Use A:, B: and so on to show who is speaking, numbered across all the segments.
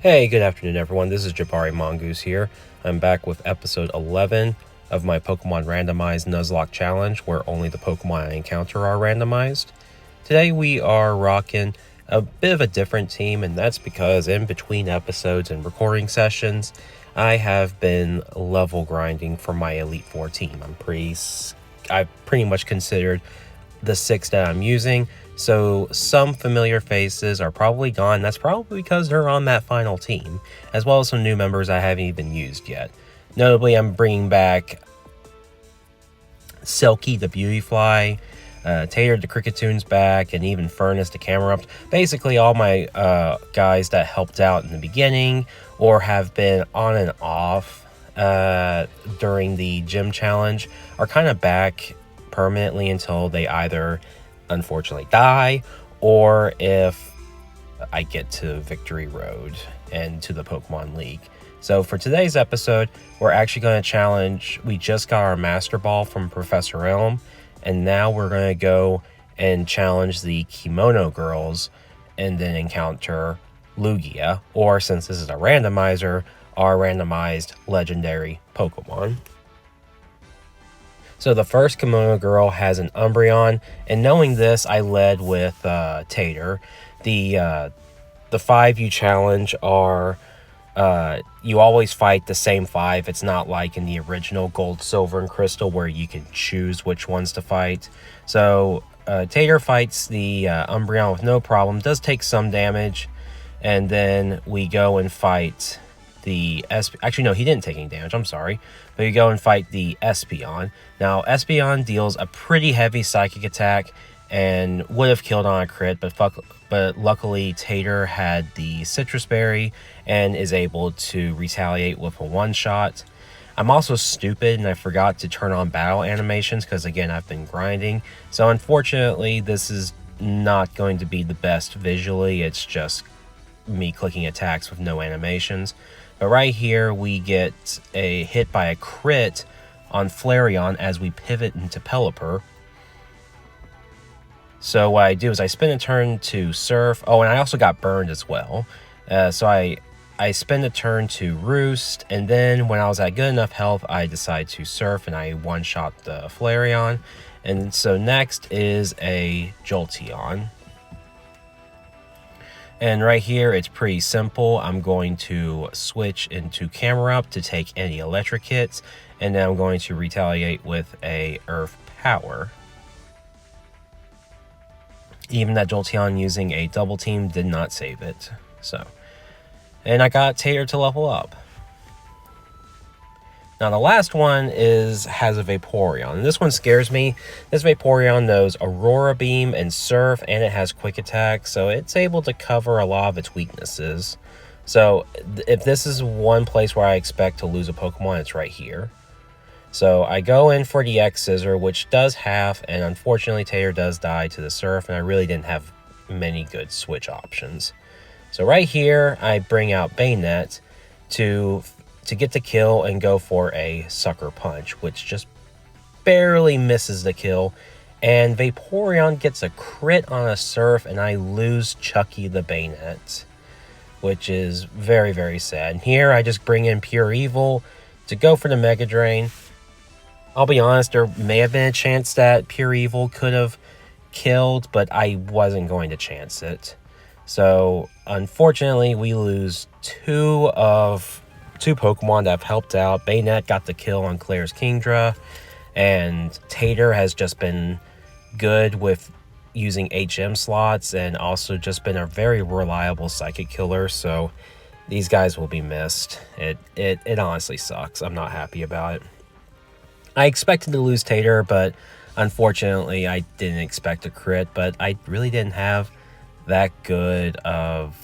A: Hey, good afternoon everyone, this is Jabari Mongoose here. I'm back with episode 11 of my Pokemon Randomized Nuzlocke Challenge, where only the Pokemon I encounter are randomized. Today we are rocking a bit of a different team, and that's because in between episodes and recording sessions, I have been level grinding for my Elite Four team. I've pretty much considered the 6 that I'm using, so some familiar faces are probably gone. That's probably because they're on that final team, as well as some new members I haven't even used yet. Notably, I'm bringing back Silky the Beautyfly, Tater the Crickettoon's back, and even Furnace the Camerupt. Basically all my guys that helped out in the beginning or have been on and off during the gym challenge are kind of back permanently until they either unfortunately die or if I get to Victory Road and to the Pokemon League. So for today's episode, we're actually going to challenge, we just got our Master Ball from Professor Elm, and now we're going to go and challenge the Kimono Girls and then encounter Lugia, or since this is a randomizer, our randomized legendary Pokemon. So the first Kimono Girl has an Umbreon, and knowing this, I led with Tater. The 5 you challenge are, you always fight the same 5. It's not like in the original Gold, Silver, and Crystal where you can choose which ones to fight. So Tater fights the Umbreon with no problem, does take some damage, and then we go and fight the actually no, he didn't take any damage, I'm sorry. But you go and fight the Espeon. Now Espeon deals a pretty heavy psychic attack and would have killed on a crit, but luckily Tater had the Citrus Berry and is able to retaliate with a one-shot. I'm also stupid and I forgot to turn on battle animations because again I've been grinding. So unfortunately this is not going to be the best visually, it's just me clicking attacks with no animations. But right here we get a hit by a crit on Flareon as we pivot into Pelipper. So what I do is I spend a turn to Surf. Oh, and I also got burned as well. So I spend a turn to Roost, and then when I was at good enough health, I decide to Surf and I one-shot the Flareon. And so next is a Jolteon. And right here, it's pretty simple. I'm going to switch into Camerupt to take any electric hits, and then I'm going to retaliate with a Earth Power. Even that Jolteon using a double team did not save it. And I got Tater to level up. Now the last one has a Vaporeon, and this one scares me. This Vaporeon knows Aurora Beam and Surf, and it has Quick Attack, so it's able to cover a lot of its weaknesses. So if this is one place where I expect to lose a Pokemon, it's right here. So I go in for the X-Scissor, which does half, and unfortunately Tater does die to the Surf, and I really didn't have many good switch options. So right here, I bring out Bayonet to get the kill and go for a Sucker Punch, which just barely misses the kill. And Vaporeon gets a crit on a Surf, and I lose Chucky the Bayonet, which is very, very sad. And here I just bring in Pure Evil to go for the Mega Drain. I'll be honest, there may have been a chance that Pure Evil could have killed, but I wasn't going to chance it. So unfortunately, we lose two Pokemon that have helped out. Bayonet got the kill on Claire's Kingdra, and Tater has just been good with using HM slots and also just been a very reliable psychic killer, so these guys will be missed. It honestly sucks. I'm not happy about it. I expected to lose Tater, but unfortunately I didn't expect a crit, but I really didn't have that good of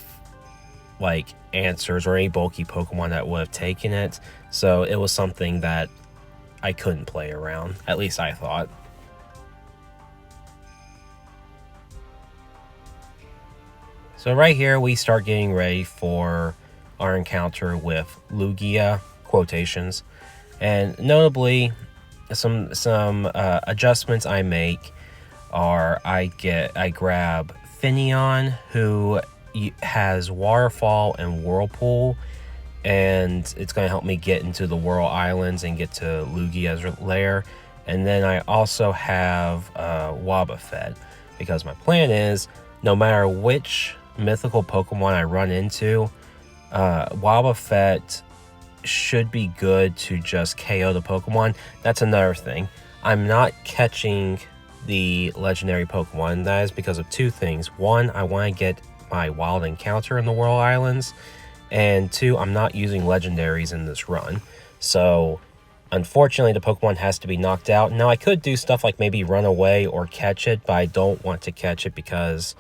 A: answers or any bulky Pokemon that would have taken it, so it was something that I couldn't play around, at least I thought. So right here we start getting ready for our encounter with Lugia, quotations, and notably some adjustments I make are I grab Finneon, who has Waterfall and Whirlpool, and it's going to help me get into the Whirl Islands and get to Lugia's lair. And then I also have Wobbuffet, because my plan is, no matter which mythical Pokemon I run into, Wobbuffet should be good to just KO the Pokemon. That's another thing. I'm not catching the legendary Pokemon, and that is because of two things. One, I want to get my wild encounter in the Whirl Islands, and two, I'm not using legendaries in this run. So unfortunately, the Pokemon has to be knocked out. Now, I could do stuff like maybe run away or catch it, but I don't want to catch it because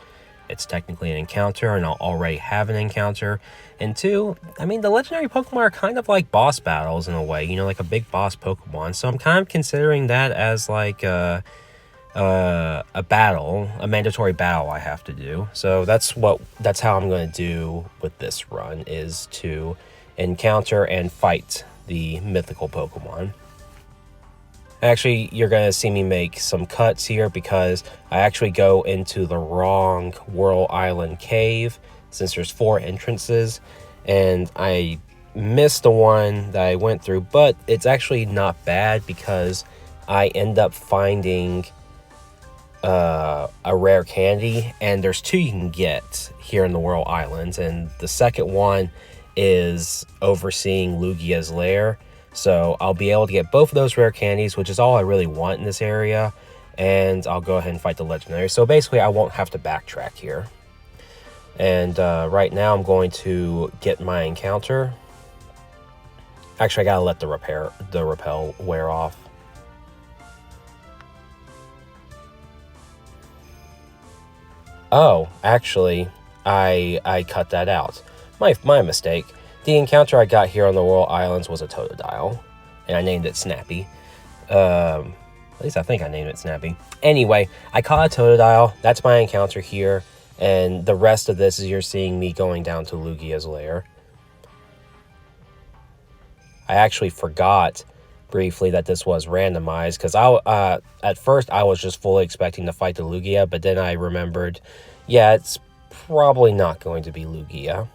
A: it's technically an encounter, and I'll already have an encounter. And two, I mean, the legendary Pokemon are kind of like boss battles in a way, you know, like a big boss Pokemon. So I'm kind of considering that as like a battle, a mandatory battle I have to do. So that's how I'm going to do with this run, is to encounter and fight the mythical Pokemon. Actually, you're going to see me make some cuts here because I actually go into the wrong Whirl Island cave, since there's 4 entrances, and I missed the one that I went through, but it's actually not bad because I end up finding a rare candy, and there's 2 you can get here in the Whirl Islands, and the second one is overseeing Lugia's lair. So I'll be able to get both of those rare candies, which is all I really want in this area, and I'll go ahead and fight the legendary. So basically, I won't have to backtrack here. And right now, I'm going to get my encounter. Actually, I gotta let the repel wear off. Oh, actually, I cut that out. My mistake. The encounter I got here on the Whirl Islands was a Totodile, and I named it Snappy. At least I think I named it Snappy. Anyway, I caught a Totodile. That's my encounter here, and the rest of this is you're seeing me going down to Lugia's lair. I actually forgot briefly that this was randomized, because at first I was just fully expecting to fight the Lugia, but then I remembered, yeah, it's probably not going to be Lugia.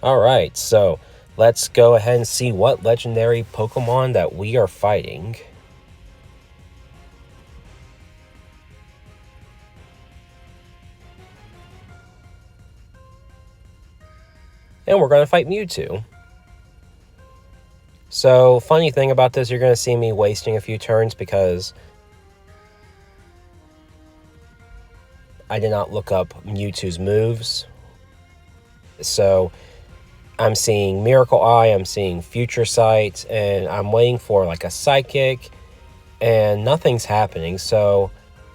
A: Alright, so let's go ahead and see what legendary Pokemon that we are fighting. And we're going to fight Mewtwo. So, funny thing about this, you're going to see me wasting a few turns because I did not look up Mewtwo's moves. So I'm seeing Miracle Eye, I'm seeing Future Sight, and I'm waiting for like a Psychic, and nothing's happening. So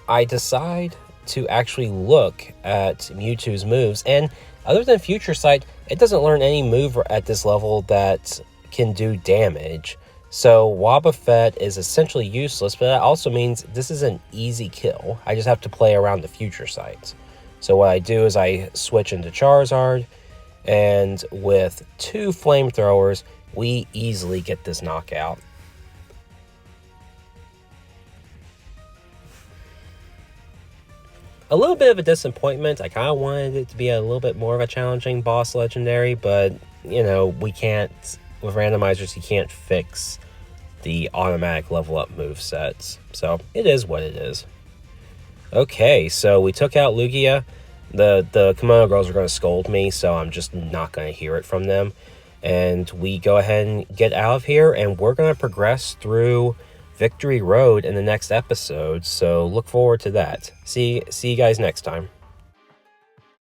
A: I decide to actually look at Mewtwo's moves, and other than Future Sight, it doesn't learn any move at this level that can do damage. So Wobbuffet is essentially useless, but that also means this is an easy kill. I just have to play around the Future Sight. So what I do is I switch into Charizard, and with 2 flamethrowers, we easily get this knockout. A little bit of a disappointment. I kind of wanted it to be a little bit more of a challenging boss legendary, but, you know, we can't, with randomizers, you can't fix the automatic level up move sets. So it is what it is. Okay, so we took out Lugia. The Kimono girls are going to scold me, so I'm just not going to hear it from them. And we go ahead and get out of here, and we're going to progress through Victory Road in the next episode, so look forward to that. See you guys next time.